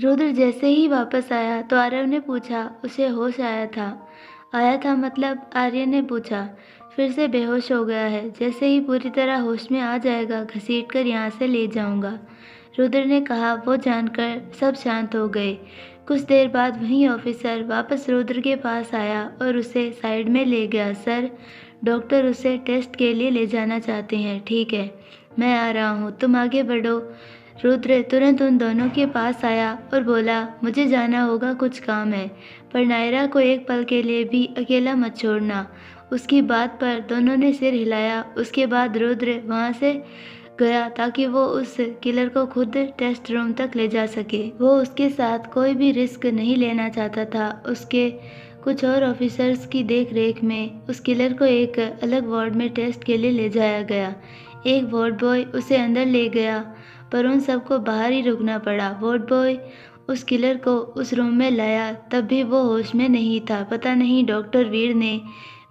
रुद्र जैसे ही वापस आया तो आरव ने पूछा, उसे होश आया था मतलब? आर्यन ने पूछा। फिर से बेहोश हो गया है, जैसे ही पूरी तरह होश में आ जाएगा घसीटकर यहाँ से ले जाऊंगा, रुद्र ने कहा। वो जानकर सब शांत हो गए। कुछ देर बाद वही ऑफिसर वापस रुद्र के पास आया और उसे साइड में ले गया। सर, डॉक्टर उसे टेस्ट के लिए ले जाना चाहते हैं। ठीक है, मैं आ रहा हूँ, तुम आगे बढ़ो। रुद्र तुरंत उन दोनों के पास आया और बोला, मुझे जाना होगा, कुछ काम है, पर नायरा को एक पल के लिए भी अकेला मत छोड़ना। उसकी बात पर दोनों ने सिर हिलाया। उसके बाद रुद्र वहाँ से गया ताकि वो उस किलर को खुद टेस्ट रूम तक ले जा सके। वो उसके साथ कोई भी रिस्क नहीं लेना चाहता था। उसके कुछ और ऑफिसर्स की देख रेख में उस किलर को एक अलग वार्ड में टेस्ट के लिए ले जाया गया। एक वार्ड बॉय उसे अंदर ले गया, पर उन सबको बाहर ही रुकना पड़ा। वार्ड बॉय उस किलर को उस रूम में लाया, तब भी वो होश में नहीं था। पता नहीं डॉक्टर वीर ने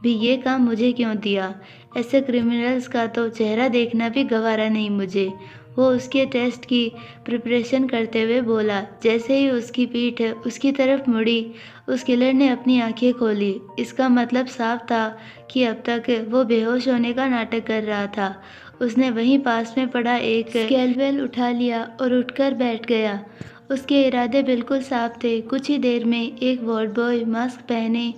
भी ये काम मुझे क्यों दिया। ऐसे क्रिमिनल्स का तो चेहरा देखना भी गवारा नहीं मुझे। वो उसके टेस्ट की प्रिपरेशन करते हुए बोला। जैसे ही उसकी पीठ उसकी तरफ मुड़ी, उस किलर ने अपनी आंखें खोली। इसका मतलब साफ था कि अब तक वो बेहोश होने का नाटक कर रहा था। उसने वहीं पास में पड़ा एक स्केलपेल उठा लिया और उठकर बैठ गया। उसके इरादे बिल्कुल साफ थे। कुछ ही देर में एक वार्ड बॉय मास्क पहने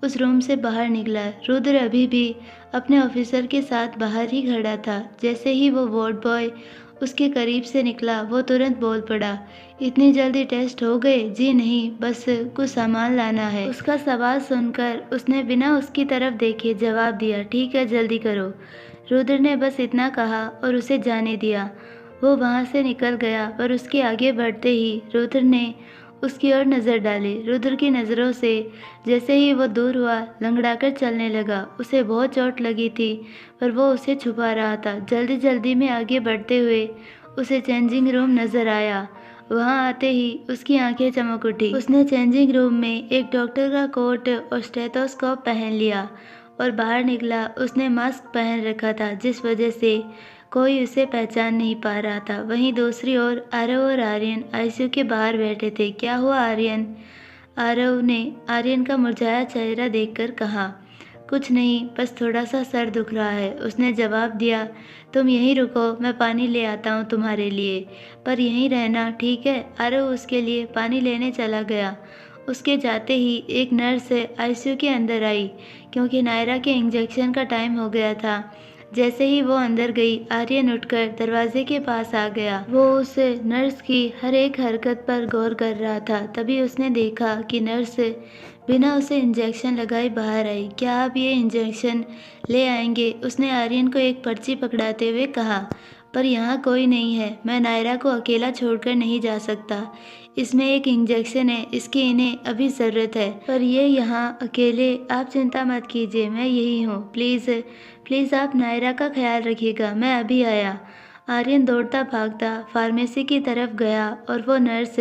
उस रूम से बाहर निकला। रुद्र अभी भी अपने ऑफिसर के साथ बाहर ही खड़ा था। जैसे ही वो वार्ड बॉय उसके करीब से निकला, वो तुरंत बोल पड़ा, इतनी जल्दी टेस्ट हो गए? जी नहीं, बस कुछ सामान लाना है। उसका सवाल सुनकर उसने बिना उसकी तरफ देखे जवाब दिया, ठीक है, जल्दी करो। रुद्र ने बस इतना कहा और उसे जाने दिया। वो वहाँ से निकल गया, पर उसके आगे बढ़ते ही रुद्र ने उसकी ओर नज़र डाली। रुद्र की नज़रों से जैसे ही वो दूर हुआ, लंगड़ाकर चलने लगा। उसे बहुत चोट लगी थी, पर वो उसे छुपा रहा था। जल्दी जल्दी में आगे बढ़ते हुए उसे चेंजिंग रूम नज़र आया। वहाँ आते ही उसकी आंखें चमक उठी। उसने चेंजिंग रूम में एक डॉक्टर का कोट और स्टेथोस्कोप पहन लिया और बाहर निकला। उसने मास्क पहन रखा था, जिस वजह से कोई उसे पहचान नहीं पा रहा था। वहीं दूसरी ओर आरव और आर्यन आईसीयू के बाहर बैठे थे। क्या हुआ आर्यन? आरव ने आर्यन का मुरझाया चेहरा देखकर कहा। कुछ नहीं, बस थोड़ा सा सर दुख रहा है, उसने जवाब दिया। तुम यहीं रुको, मैं पानी ले आता हूँ तुम्हारे लिए, पर यहीं रहना, ठीक है? आरव उसके लिए पानी लेने चला गया। उसके जाते ही एक नर्स आईसीयू के अंदर आई, क्योंकि नायरा के इंजेक्शन का टाइम हो गया था। जैसे ही वो अंदर गई, आर्यन उठकर दरवाजे के पास आ गया। वो उस नर्स की हर एक हरकत पर गौर कर रहा था। तभी उसने देखा कि नर्स बिना उसे इंजेक्शन लगाए बाहर आई। क्या आप ये इंजेक्शन ले आएंगे? उसने आर्यन को एक पर्ची पकड़ाते हुए कहा। पर यहाँ कोई नहीं है, मैं नायरा को अकेला छोड़कर नहीं जा सकता। इसमें एक इंजेक्शन है, इसकी इन्हें अभी ज़रूरत है, पर ये यहाँ अकेले। आप चिंता मत कीजिए, मैं यही हूँ। प्लीज़ प्लीज़ आप नायरा का ख्याल रखिएगा, मैं अभी आया। आर्यन दौड़ता भागता फार्मेसी की तरफ गया और वो नर्स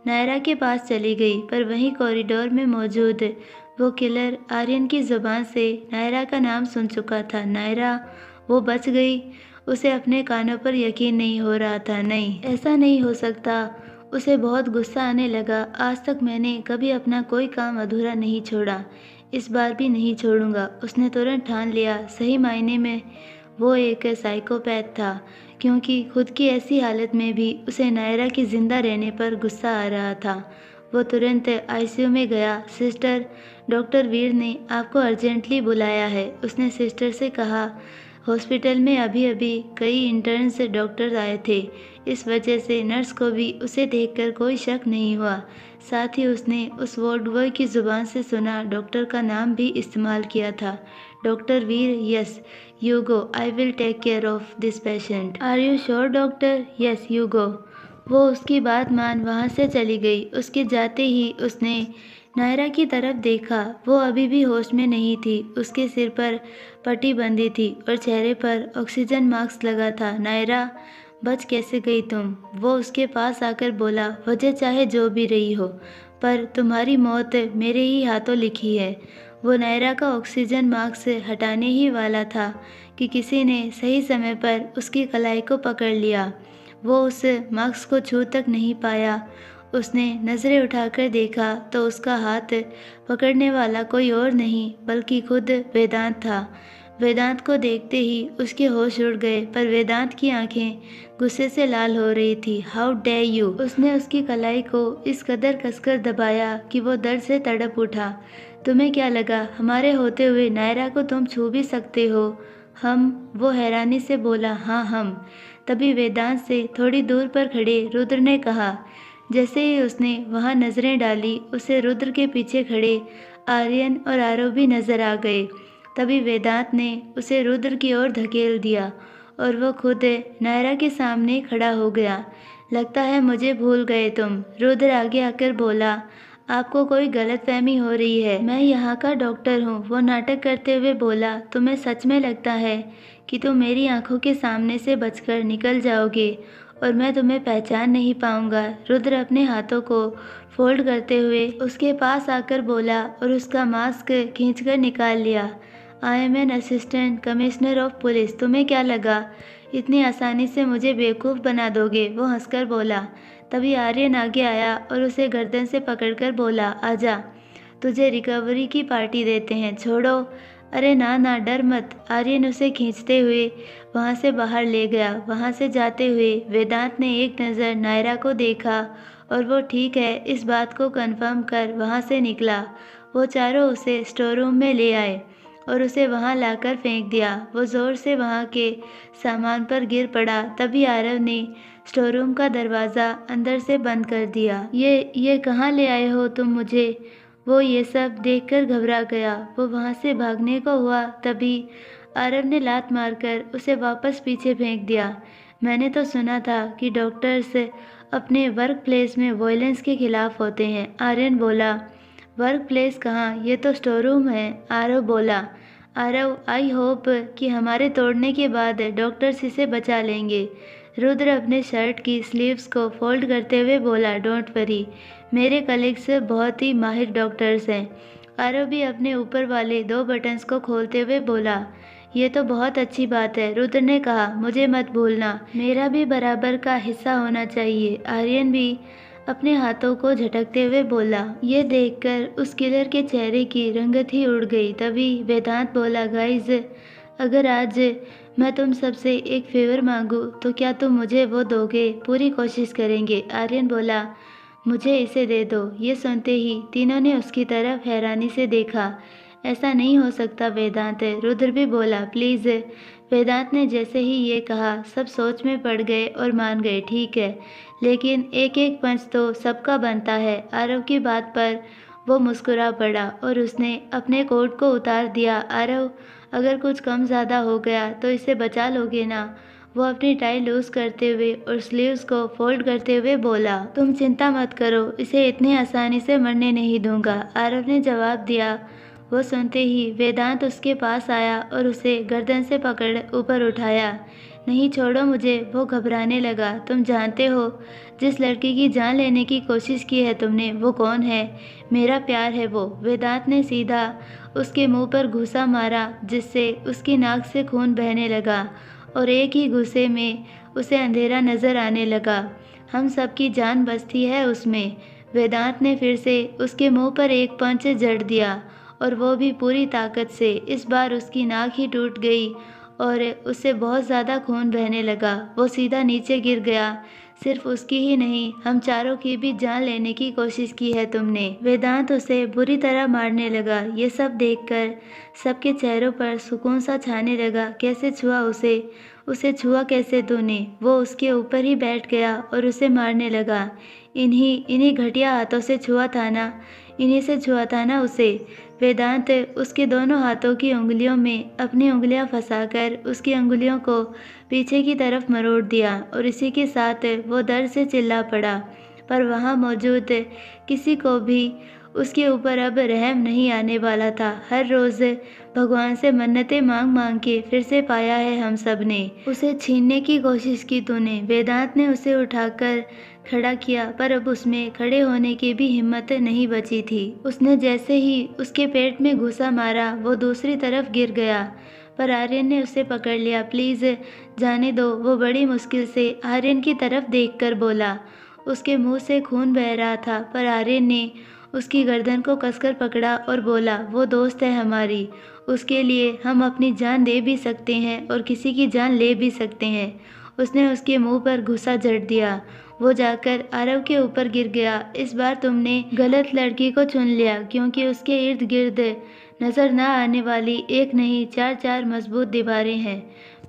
नायरा के पास चली गई। पर वहीं कॉरिडोर में मौजूद वो किलर आर्यन की ज़ुबान से नायरा का नाम सुन चुका था। नायरा, वो बच गई। उसे अपने कानों पर यकीन नहीं हो रहा था। नहीं, ऐसा नहीं हो सकता। उसे बहुत गुस्सा आने लगा। आज तक मैंने कभी अपना कोई काम अधूरा नहीं छोड़ा, इस बार भी नहीं छोड़ूंगा। उसने तुरंत ठान लिया। सही मायने में वो एक साइकोपैथ था, क्योंकि खुद की ऐसी हालत में भी उसे नायरा के जिंदा रहने पर गुस्सा आ रहा था। वो तुरंत आईसीयू में गया। सिस्टर, डॉक्टर वीर ने आपको अर्जेंटली बुलाया है, उसने सिस्टर से कहा। हॉस्पिटल में अभी अभी कई इंटर्न्स डॉक्टर आए थे, इस वजह से नर्स को भी उसे देखकर कोई शक नहीं हुआ। साथ ही उसने उस वार्ड बॉय की ज़ुबान से सुना डॉक्टर का नाम भी इस्तेमाल किया था। Doctor Veer, yes, you go, I will take care of this patient. Are you sure doctor? Yes, you go. वो उसकी बात मान वहाँ से चली गई। उसके जाते ही उसने नायरा की तरफ देखा। वो अभी भी होश में नहीं थी। उसके सिर पर पट्टी बंधी थी और चेहरे पर ऑक्सीजन मास्क लगा था। नायरा, बच कैसे गई तुम? वो उसके पास आकर बोला। वजह चाहे जो भी रही हो, पर तुम्हारी मौत मेरे ही हाथों लिखी है। वो नायरा का ऑक्सीजन मास्क हटाने ही वाला था कि किसी ने सही समय पर उसकी कलाई को पकड़ लिया। वो उस मास्क को छू तक नहीं पाया उसने नज़रें उठाकर देखा तो उसका हाथ पकड़ने वाला कोई और नहीं बल्कि खुद वेदांत था। वेदांत को देखते ही उसके होश उड़ गए, पर वेदांत की आंखें गुस्से से लाल हो रही थी। How dare you! उसने उसकी कलाई को इस कदर कसकर दबाया कि वो दर्द से तड़प उठा। तुम्हें क्या लगा, हमारे होते हुए नायरा को तुम छू भी सकते हो? वो हैरानी से बोला। हाँ, हम। तभी वेदांत से थोड़ी दूर पर खड़े रुद्र ने कहा। जैसे ही उसने वहां नजरें डाली, उसे रुद्र के पीछे खड़े आर्यन और आरव भी नजर आ गए। तभी वेदांत ने उसे रुद्र की ओर धकेल दिया और वो खुद नायरा के सामने खड़ा हो गया। लगता है मुझे भूल गए तुम, रुद्र आगे आकर बोला। आपको कोई गलतफहमी हो रही है, मैं यहाँ का डॉक्टर हूँ, वो नाटक करते हुए बोला। तुम्हें सच में लगता है कि तुम मेरी आंखों के सामने से बचकर निकल जाओगे और मैं तुम्हें पहचान नहीं पाऊंगा? रुद्र अपने हाथों को फोल्ड करते हुए उसके पास आकर बोला और उसका मास्क खींचकर निकाल लिया। I am an assistant commissioner of police. तुम्हें क्या लगा इतनी आसानी से मुझे बेवकूफ़ बना दोगे? वो हंसकर बोला। तभी आर्यन आगे आया और उसे गर्दन से पकड़कर बोला, आजा, तुझे रिकवरी की पार्टी देते हैं, छोड़ो। अरे ना ना, डर मत। आर्यन उसे खींचते हुए वहाँ से बाहर ले गया। वहाँ से जाते हुए वेदांत ने एक नज़र नायरा को देखा और वो ठीक है इस बात को कंफर्म कर वहाँ से निकला। वो चारों उसे स्टोर रूम में ले आए और उसे वहाँ लाकर फेंक दिया। वो ज़ोर से वहाँ के सामान पर गिर पड़ा। तभी आरव ने स्टोर रूम का दरवाज़ा अंदर से बंद कर दिया। ये कहाँ ले आए हो तुम मुझे? वो ये सब देखकर घबरा गया। वो वहाँ से भागने को हुआ, तभी आरव ने लात मारकर उसे वापस पीछे फेंक दिया। मैंने तो सुना था कि डॉक्टर्स अपने वर्क प्लेस में वायलेंस के खिलाफ होते हैं। आर्यन बोला। वर्क प्लेस कहाँ, ये तो स्टोर रूम है, आरव बोला। आरव, आई होप कि हमारे तोड़ने के बाद डॉक्टर्स इसे बचा लेंगे। रुद्र अपने शर्ट की स्लीव्स को फोल्ड करते हुए बोला। डोंट वरी, मेरे कलीग्स बहुत ही माहिर डॉक्टर्स हैं। आरव भी अपने ऊपर वाले 2 बटन्स को खोलते हुए बोला। ये तो बहुत अच्छी बात है, रुद्र ने कहा। मुझे मत भूलना, मेरा भी बराबर का हिस्सा होना चाहिए। आर्यन भी अपने हाथों को झटकते हुए बोला। ये देखकर उस किलर के चेहरे की रंगत ही उड़ गई। तभी वेदांत बोला, गाइज, अगर आज मैं तुम सबसे एक फेवर मांगू तो क्या तुम मुझे वो दोगे? पूरी कोशिश करेंगे। आर्यन बोला, मुझे इसे दे दो। ये सुनते ही तीनों ने उसकी तरफ हैरानी से देखा। ऐसा नहीं हो सकता वेदांत, रुद्र भी बोला। प्लीज़। वेदांत ने जैसे ही ये कहा, सब सोच में पड़ गए और मान गए। ठीक है, लेकिन एक एक पंच तो सबका बनता है। आरव की बात पर वो मुस्कुरा पड़ा और उसने अपने कोट को उतार दिया। आरव, अगर कुछ कम ज़्यादा हो गया तो इसे बचा लोगे ना? वो अपनी टाई लूज करते हुए और स्लीव्स को फोल्ड करते हुए बोला। तुम चिंता मत करो, इसे इतनी आसानी से मरने नहीं दूंगा, आरव ने जवाब दिया। वो सुनते ही वेदांत उसके पास आया और उसे गर्दन से पकड़ ऊपर उठाया। नहीं, छोड़ो मुझे। वो घबराने लगा। तुम जानते हो जिस लड़की की जान लेने की कोशिश की है तुमने, वो कौन है? मेरा प्यार है वो। वेदांत ने सीधा उसके मुंह पर घूंसा मारा, जिससे उसकी नाक से खून बहने लगा और एक ही घूंसे में उसे अंधेरा नजर आने लगा। हम सबकी जान बसती है उसमें। वेदांत ने फिर से उसके मुंह पर एक पंच जड़ दिया और वो भी पूरी ताकत से। इस बार उसकी नाक ही टूट गई और उससे बहुत ज़्यादा खून बहने लगा। वो सीधा नीचे गिर गया। सिर्फ उसकी ही नहीं, हम चारों की भी जान लेने की कोशिश की है तुमने। वेदांत उसे बुरी तरह मारने लगा। ये सब देखकर सबके चेहरों पर सुकून सा छाने लगा। कैसे छुआ उसे छुआ कैसे तूने? वो उसके ऊपर ही बैठ गया और उसे मारने लगा। इन्हीं घटिया हाथों से छुआ था ना, इन्हीं से छुआ था ना उसे। वेदांत उसके दोनों हाथों की उंगलियों में अपनी उंगलियां फंसाकर उसकी उंगलियों को पीछे की तरफ मरोड़ दिया और इसी के साथ वो दर्द से चिल्ला पड़ा। पर वहाँ मौजूद किसी को भी उसके ऊपर अब रहम नहीं आने वाला था। हर रोज़ भगवान से मन्नतें मांग मांग के फिर से पाया है हम सब ने। उसे छीनने की कोशिश की तूने। वेदांत ने उसे उठाकर खड़ा किया, पर अब उसमें खड़े होने की भी हिम्मत नहीं बची थी। उसने जैसे ही उसके पेट में घुसा मारा, वो दूसरी तरफ गिर गया, पर आर्यन ने उसे पकड़ लिया। प्लीज़ जाने दो, वो बड़ी मुश्किल से आर्यन की तरफ देखकर बोला। उसके मुंह से खून बह रहा था, पर आर्यन ने उसकी गर्दन को कसकर पकड़ा और बोला, वो दोस्त है हमारी, उसके लिए हम अपनी जान दे भी सकते हैं और किसी की जान ले भी सकते हैं। उसने उसके मुंह पर घुसा जड़ दिया। वो जाकर आरव के ऊपर गिर गया। इस बार तुमने गलत लड़की को चुन लिया, क्योंकि उसके इर्द गिर्द नजर न आने वाली एक नहीं 4-4 मजबूत दीवारें हैं।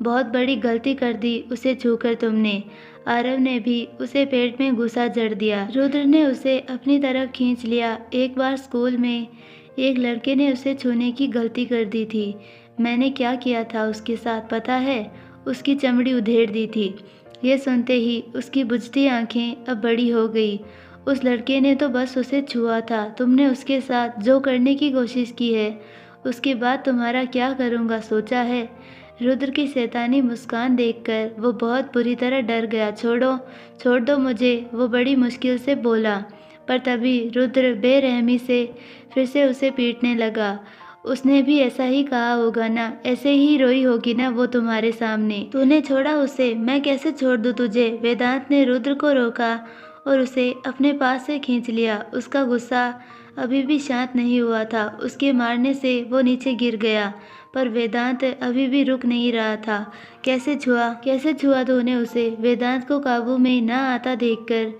बहुत बड़ी गलती कर दी उसे छूकर तुमने। आरव ने भी उसे पेट में घुसा जड़ दिया। रुद्र ने उसे अपनी तरफ खींच लिया। एक बार स्कूल में एक लड़के ने उसे छूने की गलती कर दी थी। मैंने क्या किया था उसके साथ पता है? उसकी चमड़ी उधेड़ दी थी। ये सुनते ही उसकी बुझती आंखें अब बड़ी हो गई। उस लड़के ने तो बस उसे छुआ था। तुमने उसके साथ जो करने की कोशिश की है, उसके बाद तुम्हारा क्या करूँगा सोचा है? रुद्र की शैतानी मुस्कान देखकर वो बहुत बुरी तरह डर गया। छोड़ो, छोड़ दो मुझे, वो बड़ी मुश्किल से बोला। पर तभी रुद्र बेरहमी से फिर से उसे पीटने लगा। उसने भी ऐसा ही कहा होगा ना, ऐसे ही रोई होगी ना वो तुम्हारे सामने। तूने छोड़ा उसे, मैं कैसे छोड़ दूँ तुझे? वेदांत ने रुद्र को रोका और उसे अपने पास से खींच लिया। उसका गुस्सा अभी भी शांत नहीं हुआ था। उसके मारने से वो नीचे गिर गया, पर वेदांत अभी भी रुक नहीं रहा था। कैसे छुआ तूने उसे? वेदांत को काबू में ना आता देखकर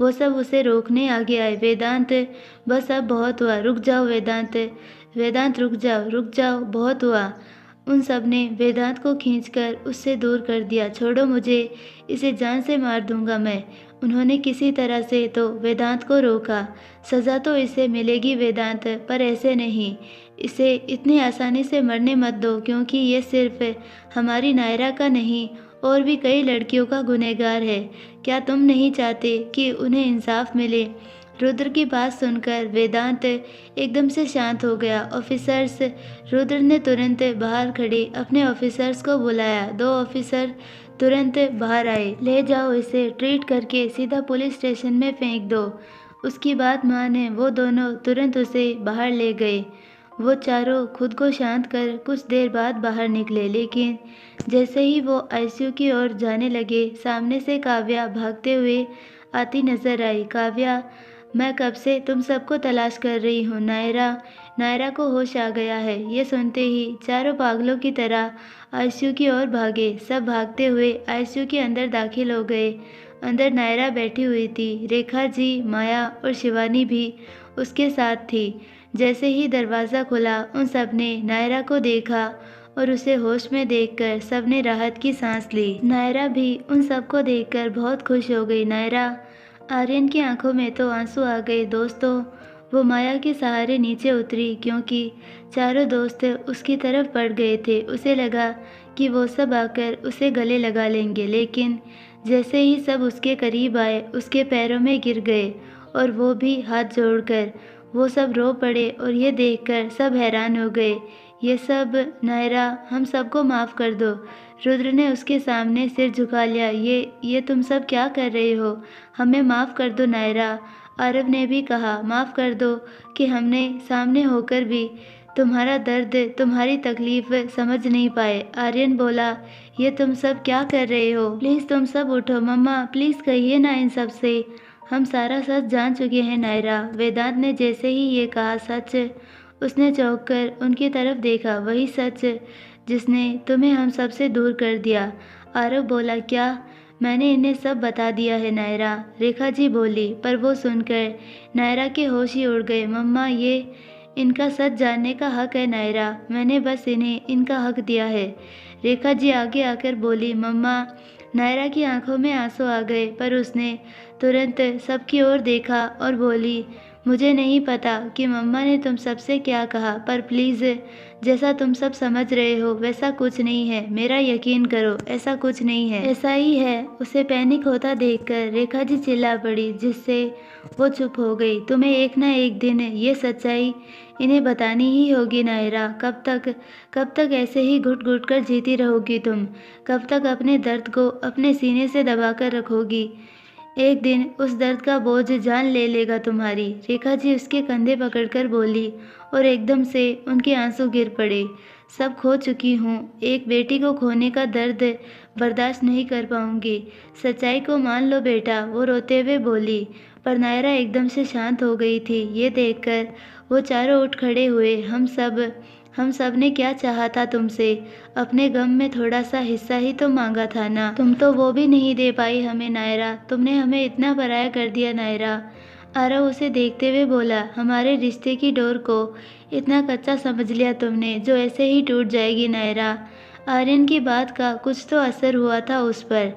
वो सब उसे रोकने आगे आए। वेदांत, बस अब बहुत हुआ, रुक जाओ वेदांत। वेदांत रुक जाओ, बहुत हुआ। उन सब ने वेदांत को खींचकर उससे दूर कर दिया। छोड़ो मुझे, इसे जान से मार दूंगा मैं। उन्होंने किसी तरह से तो वेदांत को रोका। सज़ा तो इसे मिलेगी वेदांत, पर ऐसे नहीं। इसे इतनी आसानी से मरने मत दो, क्योंकि ये सिर्फ हमारी नायरा का नहीं, और भी कई लड़कियों का गुनहगार है। क्या तुम नहीं चाहते कि उन्हें इंसाफ मिले? रुद्र की बात सुनकर वेदांत एकदम से शांत हो गया। ऑफिसर्स, रुद्र ने तुरंत बाहर खड़े अपने ऑफिसर्स को बुलाया। 2 ऑफिसर तुरंत बाहर आए। ले जाओ, इसे ट्रीट करके सीधा पुलिस स्टेशन में फेंक दो। उसकी बात माने वो दोनों तुरंत उसे बाहर ले गए। वो चारों खुद को शांत कर कुछ देर बाद बाहर निकले, लेकिन जैसे ही वो आईसीयू की ओर जाने लगे, सामने से काव्या भागते हुए आती नजर आई। काव्या, मैं कब से तुम सबको तलाश कर रही हूँ। नायरा को होश आ गया है। ये सुनते ही चारों पागलों की तरह आईसीयू की ओर भागे। सब भागते हुए आईसीयू के अंदर दाखिल हो गए। अंदर नायरा बैठी हुई थी। रेखा जी, माया और शिवानी भी उसके साथ थी। जैसे ही दरवाज़ा खुला, उन सब ने नायरा को देखा और उसे होश में देखकर सबने राहत की सांस ली। नायरा भी उन सबको देखकर बहुत खुश हो गई। नायरा, आर्यन की आंखों में तो आंसू आ गए। दोस्तों, वो माया के सहारे नीचे उतरी, क्योंकि चारों दोस्त उसकी तरफ बढ़ गए थे। उसे लगा कि वो सब आकर उसे गले लगा लेंगे, लेकिन जैसे ही सब उसके करीब आए, उसके पैरों में गिर गए और वो भी हाथ जोड़कर। वो सब रो पड़े और ये देखकर सब हैरान हो गए। ये सब, नायरा, हम सबको माफ़ कर दो। रुद्र ने उसके सामने सिर झुका लिया। ये तुम सब क्या कर रहे हो? हमें माफ़ कर दो नायरा। आरव ने भी कहा, माफ़ कर दो कि हमने सामने होकर भी तुम्हारा दर्द, तुम्हारी तकलीफ समझ नहीं पाए। आर्यन बोला, ये तुम सब क्या कर रहे हो? प्लीज़ तुम सब उठो। मम्मा, प्लीज़ कहिए ना इन सब से। हम सारा सच जान चुके हैं नायरा। वेदांत ने जैसे ही ये कहा, सच, उसने चौंक कर उनकी तरफ देखा। वही सच जिसने तुम्हें हम सबसे दूर कर दिया। आरव बोला, क्या? मैंने इन्हें सब बता दिया है नायरा, रेखा जी बोली। पर वो सुनकर नायरा के होश ही उड़ गए। मम्मा, ये इनका सच जानने का हक है नायरा, मैंने बस इन्हें इनका हक दिया है। रेखा जी आगे आकर बोली। मम्मा, नायरा की आंखों में आंसू आ गए, पर उसने तुरंत सबकी ओर देखा और बोली, मुझे नहीं पता कि मम्मा ने तुम सबसे क्या कहा, पर प्लीज़, जैसा तुम सब समझ रहे हो वैसा कुछ नहीं है। मेरा यकीन करो, ऐसा कुछ नहीं है। ऐसा ही है। उसे पैनिक होता देखकर रेखा जी चिल्ला पड़ी, जिससे वो चुप हो गई। तुम्हें एक ना एक दिन ये सच्चाई इन्हें बतानी ही होगी नायरा। कब तक ऐसे ही घुट घुट कर जीती रहोगी तुम? कब तक अपने दर्द को अपने सीने से दबा कर रखोगी? एक दिन उस दर्द का बोझ जान ले लेगा तुम्हारी। रेखा जी उसके कंधे पकड़कर बोली और एकदम से उनके आंसू गिर पड़े। सब खो चुकी हूँ। एक बेटी को खोने का दर्द बर्दाश्त नहीं कर पाऊंगी। सच्चाई को मान लो बेटा, वो रोते हुए बोली। पर नायरा एकदम से शांत हो गई थी। ये देखकर वो चारों उठ खड़े हुए। हम सब ने क्या चाहा था तुमसे? अपने गम में थोड़ा सा हिस्सा ही तो मांगा था ना। तुम तो वो भी नहीं दे पाई हमें नायरा। तुमने हमें इतना पराया कर दिया नायरा। आरव उसे देखते हुए बोला, हमारे रिश्ते की डोर को इतना कच्चा समझ लिया तुमने, जो ऐसे ही टूट जाएगी नायरा। आर्यन की बात का कुछ तो असर हुआ था उस पर।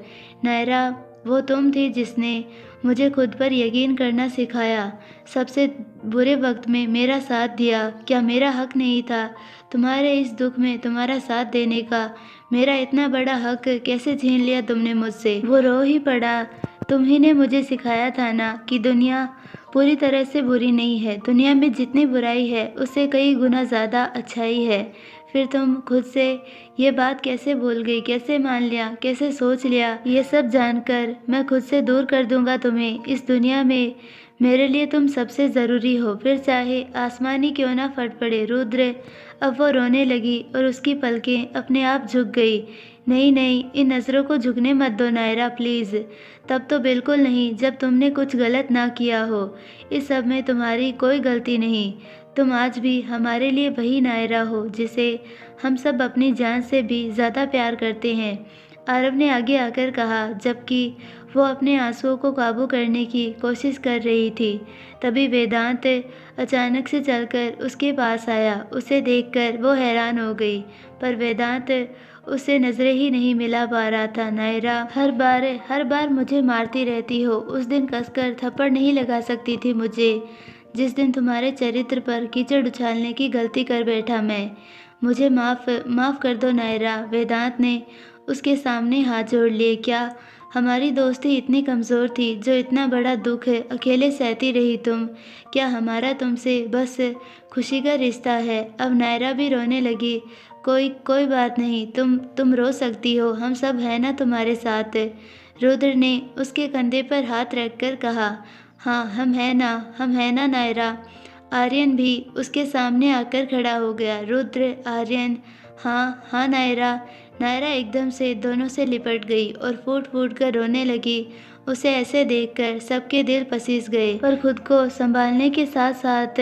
नायरा, वो तुम थी जिसने मुझे खुद पर यकीन करना सिखाया। सबसे बुरे वक्त में मेरा साथ दिया। क्या मेरा हक नहीं था तुम्हारे इस दुख में तुम्हारा साथ देने का? मेरा इतना बड़ा हक कैसे छीन लिया तुमने मुझसे? वो रो ही पड़ा। तुम ही ने मुझे सिखाया था ना कि दुनिया पूरी तरह से बुरी नहीं है। दुनिया में जितनी बुराई है उससे कई गुना ज़्यादा अच्छाई है। फिर तुम खुद से ये बात कैसे भूल गई? कैसे मान लिया? कैसे सोच लिया? ये सब जानकर मैं खुद से दूर कर दूंगा तुम्हें। इस दुनिया में मेरे लिए तुम सबसे ज़रूरी हो, फिर चाहे आसमान ही क्यों ना फट पड़े। रुद्र, अब वो रोने लगी और उसकी पलकें अपने आप झुक गई। नहीं नहीं, इन नज़रों को झुकने मत दो नायरा, प्लीज़। तब तो बिल्कुल नहीं, जब तुमने कुछ गलत ना किया हो। इस सब में तुम्हारी कोई गलती नहीं। तुम आज भी हमारे लिए वही नायरा हो जिसे हम सब अपनी जान से भी ज़्यादा प्यार करते हैं। आरव ने आगे आकर कहा, जबकि वो अपने आंसुओं को काबू करने की कोशिश कर रही थी। तभी वेदांत अचानक से चलकर उसके पास आया। उसे देखकर वो हैरान हो गई, पर वेदांत उससे नजरें ही नहीं मिला पा रहा था। नायरा, हर बार मुझे मारती रहती हो। उस दिन कसकर थप्पड़ नहीं लगा सकती थी मुझे, जिस दिन तुम्हारे चरित्र पर कीचड़ उछालने की गलती कर बैठा मैं। मुझे माफ़ कर दो नायरा। वेदांत ने उसके सामने हाथ जोड़ लिए। क्या हमारी दोस्ती इतनी कमज़ोर थी जो इतना बड़ा दुख अकेले सहती रही तुम? क्या हमारा तुमसे बस खुशी का रिश्ता है? अब नायरा भी रोने लगी। कोई बात नहीं, तुम रो सकती हो, हम सब हैं ना तुम्हारे साथ। रुद्र ने उसके कंधे पर हाथ रखकर कहा, हाँ हम हैं ना नायरा। आर्यन भी उसके सामने आकर खड़ा हो गया। रुद्र, आर्यन, हाँ नायरा। नायरा एकदम से दोनों से लिपट गई और फूट फूट कर रोने लगी। उसे ऐसे देखकर सबके दिल पसीज गए, पर खुद को संभालने के साथ साथ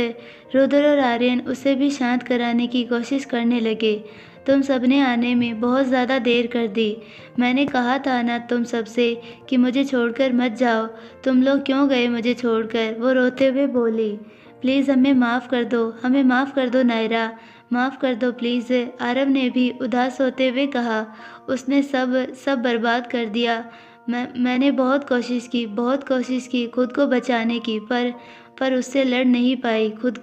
रुद्र और आर्यन उसे भी शांत कराने की कोशिश करने लगे। तुम सबने आने में बहुत ज़्यादा देर कर दी। मैंने कहा था ना तुम सबसे कि मुझे छोड़कर मत जाओ। तुम लोग क्यों गए मुझे छोड़कर? वो रोते हुए बोली। प्लीज़ हमें माफ़ कर दो नायरा, माफ़ कर दो प्लीज़। आरव ने भी उदास होते हुए कहा, उसने सब बर्बाद कर दिया। मैंने बहुत कोशिश की खुद को बचाने की, पर उससे लड़ नहीं पाई। खुद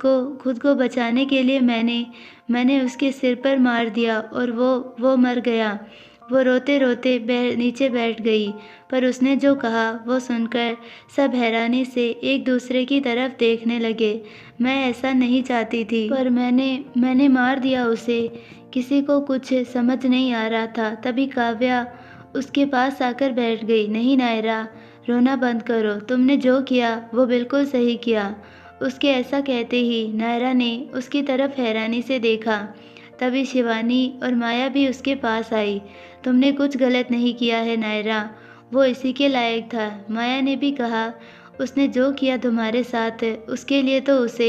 को बचाने के लिए मैंने उसके सिर पर मार दिया और वो मर गया। वो रोते रोते नीचे बैठ गई, पर उसने जो कहा वो सुनकर सब हैरानी से एक दूसरे की तरफ देखने लगे। मैं ऐसा नहीं चाहती थी, पर मैंने मार दिया उसे। किसी को कुछ समझ नहीं आ रहा था। तभी काव्या उसके पास आकर बैठ गई। नहीं नायरा, रोना बंद करो। तुमने जो किया वो बिल्कुल सही किया। उसके ऐसा कहते ही नायरा ने उसकी तरफ हैरानी से देखा। तभी शिवानी और माया भी उसके पास आई। तुमने कुछ गलत नहीं किया है नायरा, वो इसी के लायक था। माया ने भी कहा, उसने जो किया तुम्हारे साथ उसके लिए तो उसे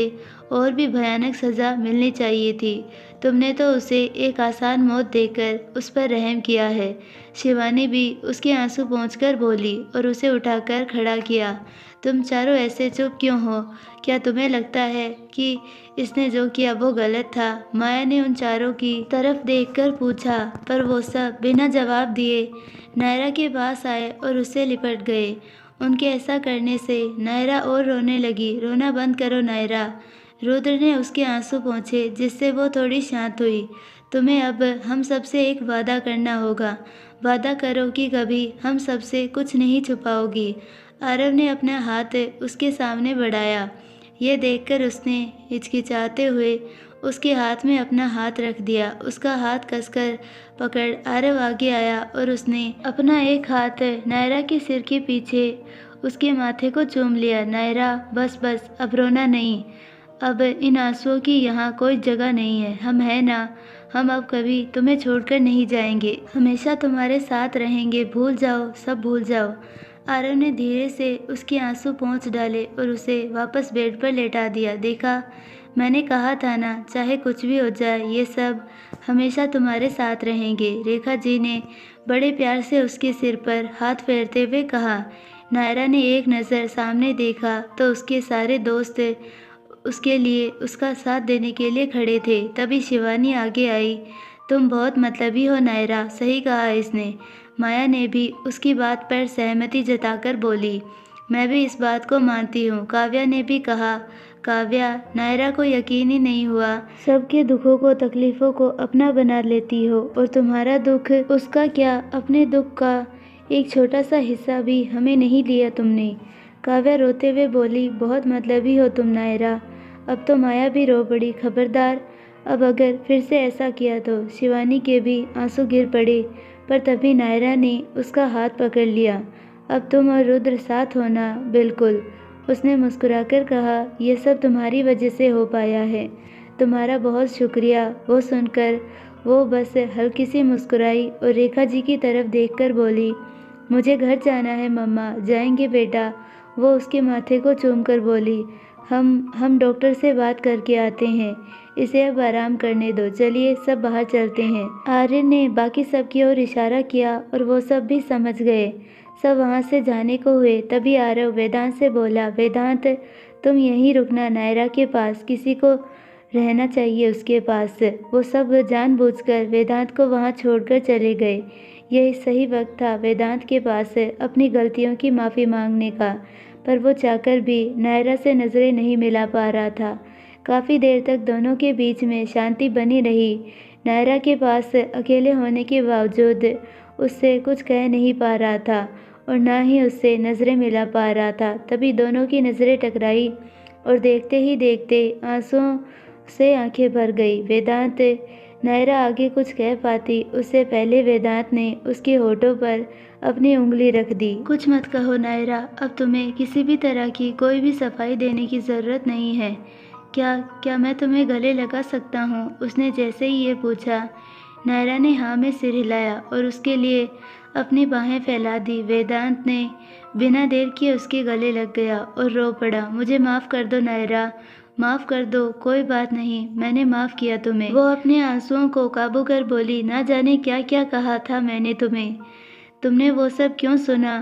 और भी भयानक सज़ा मिलनी चाहिए थी। तुमने तो उसे एक आसान मौत देकर उस पर रहम किया है। शिवानी भी उसके आंसू पोंछकर बोली और उसे उठाकर खड़ा किया। तुम चारों ऐसे चुप क्यों हो? क्या तुम्हें लगता है कि इसने जो किया वो गलत था? माया ने उन चारों की तरफ देखकर पूछा, पर वो सब बिना जवाब दिए नायरा के पास आए और उससे लिपट गए। उनके ऐसा करने से नायरा और रोने लगी। रोना बंद करो नायरा। रुद्र ने उसके आंसू पोंछे, जिससे वो थोड़ी शांत हुई। तुम्हें अब हम सबसे एक वादा करना होगा। वादा करो कि कभी हम सबसे कुछ नहीं छुपाओगी। आरव ने अपना हाथ उसके सामने बढ़ाया। ये देखकर उसने हिचकिचाते हुए उसके हाथ में अपना हाथ रख दिया। उसका हाथ कसकर पकड़ आरव आगे आया और उसने अपना एक हाथ नायरा के सिर के पीछे उसके माथे को चूम लिया। नायरा, बस अब रोना नहीं। अब इन आंसुओं की यहाँ कोई जगह नहीं है। हम हैं ना, हम अब कभी तुम्हें छोड़कर नहीं जाएंगे, हमेशा तुम्हारे साथ रहेंगे। भूल जाओ, सब भूल जाओ। आरव ने धीरे से उसके आंसू पोंछ डाले और उसे वापस बेड पर लेटा दिया। देखा, मैंने कहा था ना, चाहे कुछ भी हो जाए, ये सब हमेशा तुम्हारे साथ रहेंगे। रेखा जी ने बड़े प्यार से उसके सिर पर हाथ फेरते हुए कहा। नायरा ने एक नज़र सामने देखा तो उसके सारे दोस्त उसके लिए, उसका साथ देने के लिए खड़े थे। तभी शिवानी आगे आई। तुम बहुत मतलबी हो नायरा, सही कहा इसने। माया ने भी उसकी बात पर सहमति जताकर बोली। मैं भी इस बात को मानती हूँ, काव्या ने भी कहा। काव्या, नायरा को यकीन ही नहीं हुआ। सबके दुखों को, तकलीफ़ों को अपना बना लेती हो, और तुम्हारा दुख, उसका क्या, अपने दुख का एक छोटा सा हिस्सा भी हमें नहीं लिया तुमने। काव्या रोते हुए बोली, बहुत मतलबी हो तुम नायरा। अब तो माया भी रो पड़ी। खबरदार, अब अगर फिर से ऐसा किया तो। शिवानी के भी आंसू गिर पड़े, पर तभी नायरा ने उसका हाथ पकड़ लिया। अब तुम और रुद्र साथ होना, बिल्कुल। उसने मुस्कुराकर कहा, यह सब तुम्हारी वजह से हो पाया है। तुम्हारा बहुत शुक्रिया। वो सुनकर वो बस हल्की सी मुस्कुराई और रेखा जी की तरफ देखकर बोली, मुझे घर जाना है मम्मा। जाएंगे बेटा, वो उसके माथे को चूमकर बोली। हम डॉक्टर से बात करके आते हैं, इसे अब आराम करने दो। चलिए सब बाहर चलते हैं। आर्यन ने बाकी सब की ओर इशारा किया और वो सब भी समझ गए। सब वहाँ से जाने को हुए। तभी आरव वेदांत से बोला, वेदांत तुम यहीं रुकना नायरा के पास, किसी को रहना चाहिए उसके पास। वो सब जानबूझकर वेदांत को वहाँ छोड़कर चले गए। यही सही वक्त था वेदांत के पास अपनी गलतियों की माफ़ी मांगने का, पर वो चाहकर भी नायरा से नज़रें नहीं मिला पा रहा था। काफ़ी देर तक दोनों के बीच में शांति बनी रही। नायरा के पास अकेले होने के बावजूद उससे कुछ कह नहीं पा रहा था और ना ही उससे नज़रें मिला पा रहा था। तभी दोनों की नज़रें टकराई और देखते ही देखते आंसुओं से आंखें भर गई। वेदांत, नायरा आगे कुछ कह पाती उससे पहले वेदांत ने उसके होठों पर अपनी उंगली रख दी। कुछ मत कहो नायरा, अब तुम्हें किसी भी तरह की कोई भी सफाई देने की ज़रूरत नहीं है। क्या मैं तुम्हें गले लगा सकता हूँ? उसने जैसे ही ये पूछा, नायरा ने हाँ में सिर हिलाया और उसके लिए अपनी बाहें फैला दी। वेदांत ने बिना देर किए उसके गले लग गया और रो पड़ा। मुझे माफ़ कर दो नायरा, माफ़ कर दो। कोई बात नहीं, मैंने माफ़ किया तुम्हें। वो अपने आंसुओं को काबू कर बोली, ना जाने क्या क्या कहा था मैंने तुम्हें। तुमने वो सब क्यों सुना?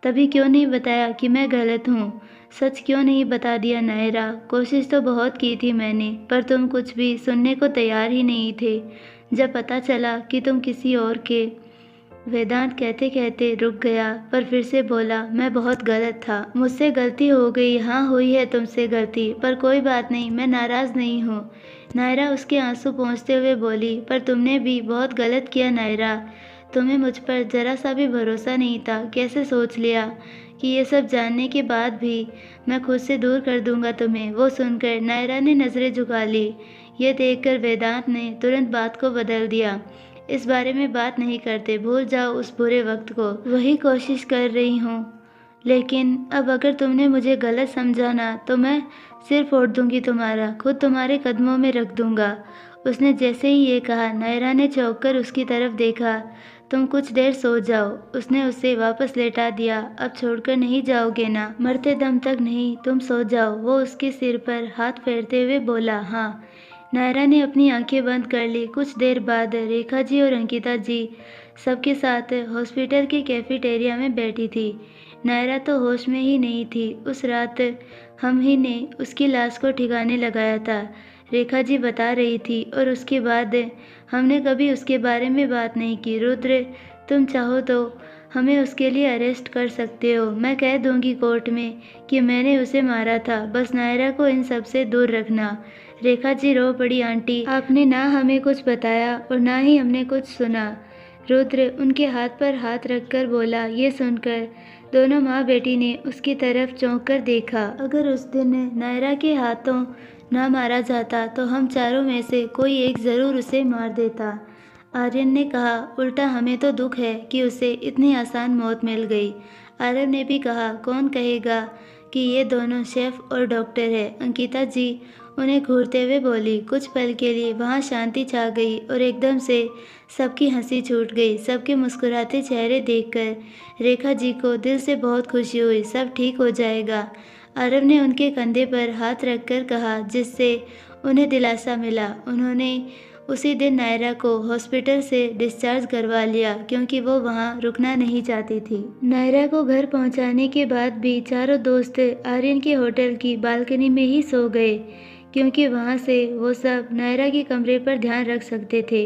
तभी क्यों नहीं बताया कि मैं गलत हूँ? सच क्यों नहीं बता दिया नायरा? कोशिश तो बहुत की थी मैंने, पर तुम कुछ भी सुनने को तैयार ही नहीं थे। जब पता चला कि तुम किसी और के। वेदांत कहते कहते रुक गया, पर फिर से बोला, मैं बहुत गलत था, मुझसे गलती हो गई। हाँ, हुई है तुमसे गलती, पर कोई बात नहीं, मैं नाराज़ नहीं हूँ। नायरा उसके आंसू पोंछते हुए बोली, पर तुमने भी बहुत गलत किया नायरा। तुम्हें मुझ पर ज़रा सा भी भरोसा नहीं था। कैसे सोच लिया कि ये सब जानने के बाद भी मैं खुद से दूर कर दूंगा तुम्हें? वो सुनकर नायरा ने नज़रें झुका ली। ये देखकर वेदांत ने तुरंत बात को बदल दिया। इस बारे में बात नहीं करते, भूल जाओ उस बुरे वक्त को। वही कोशिश कर रही हूँ, लेकिन अब अगर तुमने मुझे गलत समझा ना, तो मैं सिर फोड़ दूंगी तुम्हारा, खुद तुम्हारे कदमों में रख दूंगा। उसने जैसे ही ये कहा, नायरा ने चौंक कर उसकी तरफ देखा। तुम कुछ देर सो जाओ। उसने उसे वापस लेटा दिया। अब छोड़कर नहीं जाओगे ना? मरते दम तक नहीं, तुम सो जाओ। वो उसके सिर पर हाथ फेरते हुए बोला, हाँ। नायरा ने अपनी आंखें बंद कर ली। कुछ देर बाद रेखा जी और अंकिता जी सबके साथ हॉस्पिटल के कैफेटेरिया में बैठी थी। नायरा तो होश में ही नहीं थी। उस रात हम ही ने उसकी लाश को ठिकाने लगाया था, रेखा जी बता रही थी, और उसके बाद हमने कभी उसके बारे में बात नहीं की। रुद्र, तुम चाहो तो हमें उसके लिए अरेस्ट कर सकते हो। मैं कह दूंगी कोर्ट में कि मैंने उसे मारा था। बस नायरा को इन सब से दूर रखना। रेखा जी रो पड़ी, आंटी, आपने ना हमें कुछ बताया और ना ही हमने कुछ सुना। रुद्र उनके हाथ पर हाथ रखकर बोला। ये सुनकर दोनों माँ बेटी ने उसकी तरफ चौंक कर देखा। अगर उस दिन नायरा के हाथों ना मारा जाता तो हम चारों में से कोई एक ज़रूर उसे मार देता। आर्यन ने कहा, उल्टा हमें तो दुख है कि उसे इतनी आसान मौत मिल गई। आरव ने भी कहा, कौन कहेगा कि ये दोनों शेफ और डॉक्टर है। अंकिता जी उन्हें घूरते हुए बोली। कुछ पल के लिए वहाँ शांति छा गई और एकदम से सबकी हंसी छूट गई। सबके मुस्कुराते चेहरे देखकर रेखा जी को दिल से बहुत खुशी हुई। सब ठीक हो जाएगा, आरव ने उनके कंधे पर हाथ रखकर कहा, जिससे उन्हें दिलासा मिला। उन्होंने उसी दिन नायरा को हॉस्पिटल से डिस्चार्ज करवा लिया क्योंकि वो वहाँ रुकना नहीं चाहती थी। नायरा को घर पहुँचाने के बाद भी चारों दोस्त आर्यन के होटल की बालकनी में ही सो गए क्योंकि वहाँ से वो सब नायरा के कमरे पर ध्यान रख सकते थे।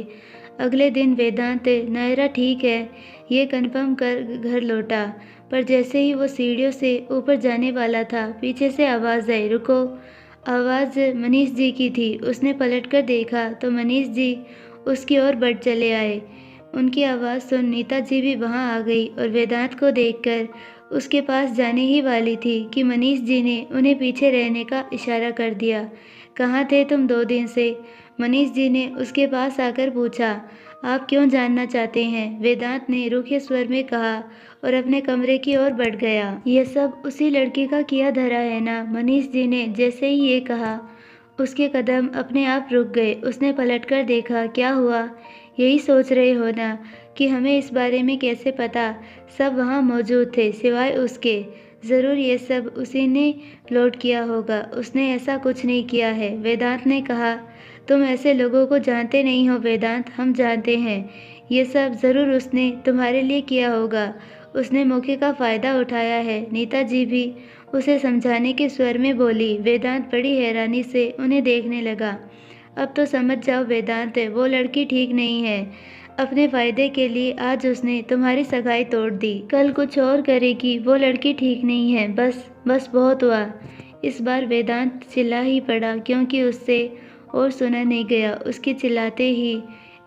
अगले दिन वेदांत नायरा ठीक है ये कन्फर्म कर घर लौटा, पर जैसे ही वो सीढ़ियों से ऊपर जाने वाला था पीछे से आवाज़ आई, रुको। आवाज़ मनीष जी की थी। उसने पलटकर देखा तो मनीष जी उसकी ओर बढ़ चले आए। उनकी आवाज़ सुन नीता जी भी वहाँ आ गई और वेदांत को देखकर उसके पास जाने ही वाली थी कि मनीष जी ने उन्हें पीछे रहने का इशारा कर दिया। कहाँ थे तुम 2 दिन से? मनीष जी ने उसके पास आकर पूछा। आप क्यों जानना चाहते हैं? वेदांत ने रूखे स्वर में कहा और अपने कमरे की ओर बढ़ गया। ये सब उसी लड़के का किया धरा है ना? मनीष जी ने जैसे ही ये कहा उसके कदम अपने आप रुक गए। उसने पलटकर देखा। क्या हुआ? यही सोच रहे हो ना कि हमें इस बारे में कैसे पता? सब वहाँ मौजूद थे सिवाय उसके। ज़रूर ये सब उसी ने लोड किया होगा। उसने ऐसा कुछ नहीं किया है, वेदांत ने कहा। तुम ऐसे लोगों को जानते नहीं हो वेदांत, हम जानते हैं। ये सब ज़रूर उसने तुम्हारे लिए किया होगा। उसने मौके का फ़ायदा उठाया है। नीता जी भी उसे समझाने के स्वर में बोली। वेदांत बड़ी हैरानी से उन्हें देखने लगा। अब तो समझ जाओ वेदांत, वो लड़की ठीक नहीं है। अपने फ़ायदे के लिए आज उसने तुम्हारी सगाई तोड़ दी, कल कुछ और करेगी। वो लड़की ठीक नहीं है। बस बस बहुत हुआ। इस बार वेदांत चिल्ला ही पड़ा क्योंकि उससे और सुना नहीं गया। उसके चिल्लाते ही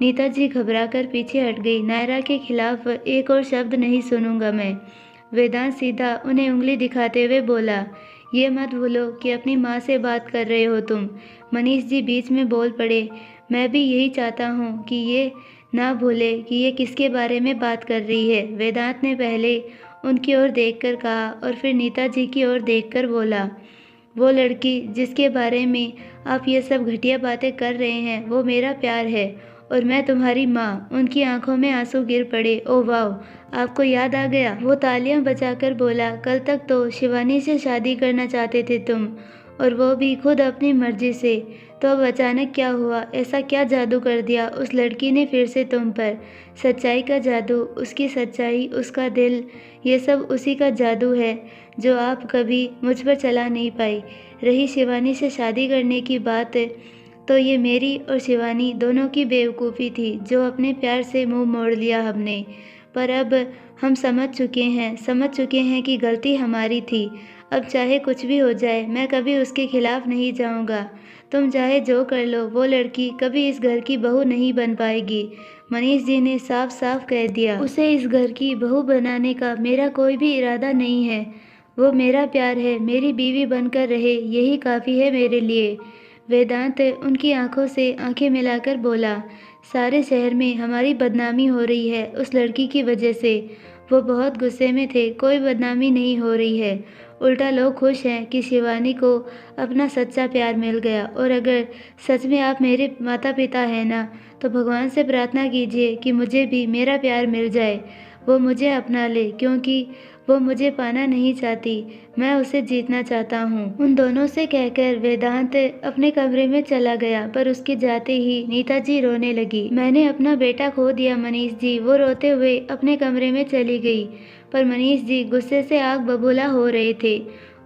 नीता जी घबराकर पीछे हट गई। नायरा के खिलाफ एक और शब्द नहीं सुनूंगा मैं। वेदांत सीधा उन्हें उंगली दिखाते हुए बोला। ये मत भूलो कि अपनी माँ से बात कर रहे हो तुम। मनीष जी बीच में बोल पड़े। मैं भी यही चाहता हूँ कि ये ना भूले कि ये किसके बारे में बात कर रही है। वेदांत ने पहले उनकी ओर देखकर कहा और फिर नीता जी की ओर देखकर बोला। वो लड़की जिसके बारे में आप ये सब घटिया बातें कर रहे हैं वो मेरा प्यार है और मैं तुम्हारी माँ। उनकी आंखों में आंसू गिर पड़े। ओ वाह, आपको याद आ गया। वो तालियां बजाकर बोला। कल तक तो शिवानी से शादी करना चाहते थे तुम, और वो भी खुद अपनी मर्जी से। तो अब अचानक क्या हुआ? ऐसा क्या जादू कर दिया उस लड़की ने फिर से तुम पर? सच्चाई का जादू, उसकी सच्चाई, उसका दिल, ये सब उसी का जादू है जो आप कभी मुझ पर चला नहीं पाई। रही शिवानी से शादी करने की बात, तो ये मेरी और शिवानी दोनों की बेवकूफ़ी थी जो अपने प्यार से मुंह मोड़ लिया हमने। पर अब हम समझ चुके हैं कि गलती हमारी थी। अब चाहे कुछ भी हो जाए मैं कभी उसके खिलाफ नहीं जाऊंगा। तुम चाहे जो कर लो, वो लड़की कभी इस घर की बहू नहीं बन पाएगी। मनीष जी ने साफ साफ कह दिया। उसे इस घर की बहू बनाने का मेरा कोई भी इरादा नहीं है। वो मेरा प्यार है, मेरी बीवी बनकर रहे, यही काफ़ी है मेरे लिए। वेदांत उनकी आंखों से आंखें मिलाकर बोला। सारे शहर में हमारी बदनामी हो रही है उस लड़की की वजह से। वो बहुत गुस्से में थे। कोई बदनामी नहीं हो रही है, उल्टा लोग खुश हैं कि शिवानी को अपना सच्चा प्यार मिल गया। और अगर सच में आप मेरे माता पिता हैं ना, तो भगवान से प्रार्थना कीजिए कि मुझे भी मेरा प्यार मिल जाए, वो मुझे अपना ले, क्योंकि वो मुझे पाना नहीं चाहती, मैं उसे जीतना चाहता हूँ। उन दोनों से कहकर वेदांत अपने कमरे में चला गया, पर उसके जाते ही नीता जी रोने लगी। मैंने अपना बेटा खो दिया मनीष जी, वो रोते हुए अपने कमरे में चली गई। पर मनीष जी गुस्से से आग बबूला हो रहे थे।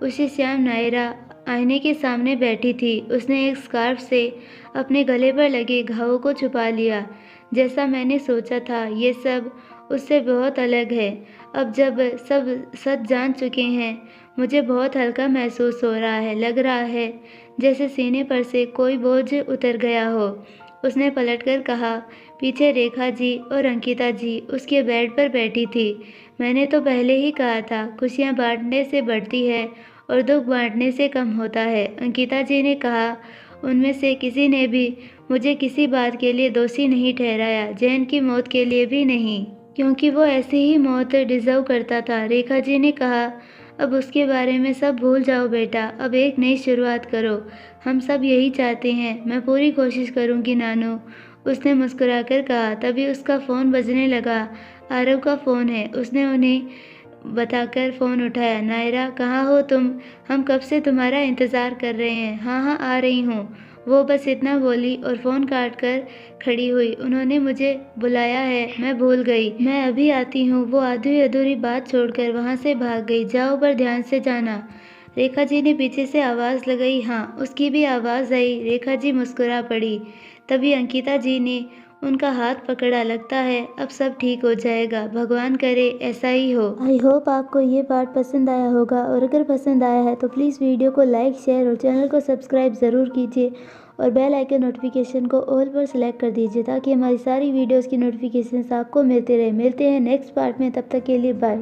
उसी शाम नायरा आईने के सामने बैठी थी। उसने एक स्कार्फ से अपने गले पर लगे घावों को छुपा लिया। जैसा मैंने सोचा था, ये सब उससे बहुत अलग है। अब जब सब सच जान चुके हैं, मुझे बहुत हल्का महसूस हो रहा है। लग रहा है जैसे सीने पर से कोई बोझ उतर गया हो। उसने पलटकर कहा। पीछे रेखा जी और अंकिता जी उसके बेड पर बैठी थी। मैंने तो पहले ही कहा था, खुशियाँ बांटने से बढ़ती है और दुख बांटने से कम होता है, अंकिता जी ने कहा। उनमें से किसी ने भी मुझे किसी बात के लिए दोषी नहीं ठहराया, जैन की मौत के लिए भी नहीं, क्योंकि वो ऐसी ही मौत डिज़र्व करता था, रेखा जी ने कहा। अब उसके बारे में सब भूल जाओ बेटा, अब एक नई शुरुआत करो। हम सब यही चाहते हैं। मैं पूरी कोशिश करूँगी नानू, उसने मुस्कुराकर कहा। तभी उसका फ़ोन बजने लगा। आरव का फ़ोन है, उसने उन्हें बताकर फ़ोन उठाया। नायरा, कहाँ हो तुम? हम कब से तुम्हारा इंतज़ार कर रहे हैं। हाँ हाँ, आ रही हूँ। वो बस इतना बोली और फ़ोन काट कर खड़ी हुई। उन्होंने मुझे बुलाया है, मैं भूल गई। मैं अभी आती हूँ। वो आधी अधूरी बात छोड़कर वहाँ से भाग गई। जाओ पर ध्यान से जाना। रेखा जी ने पीछे से आवाज़ लगाई। हाँ, उसकी भी आवाज़ आई। रेखा जी मुस्कुरा पड़ी। तभी अंकिता जी ने उनका हाथ पकड़ा। लगता है अब सब ठीक हो जाएगा, भगवान करे ऐसा ही हो। आई होप आपको ये पार्ट पसंद आया होगा, और अगर पसंद आया है तो प्लीज़ वीडियो को लाइक, शेयर और चैनल को सब्सक्राइब ज़रूर कीजिए और बेल आइकन नोटिफिकेशन को ऑल पर सेलेक्ट कर दीजिए ताकि हमारी सारी वीडियोज़ की नोटिफिकेशन आपको मिलते रहे। मिलते हैं नेक्स्ट पार्ट में, तब तक के लिए बाय।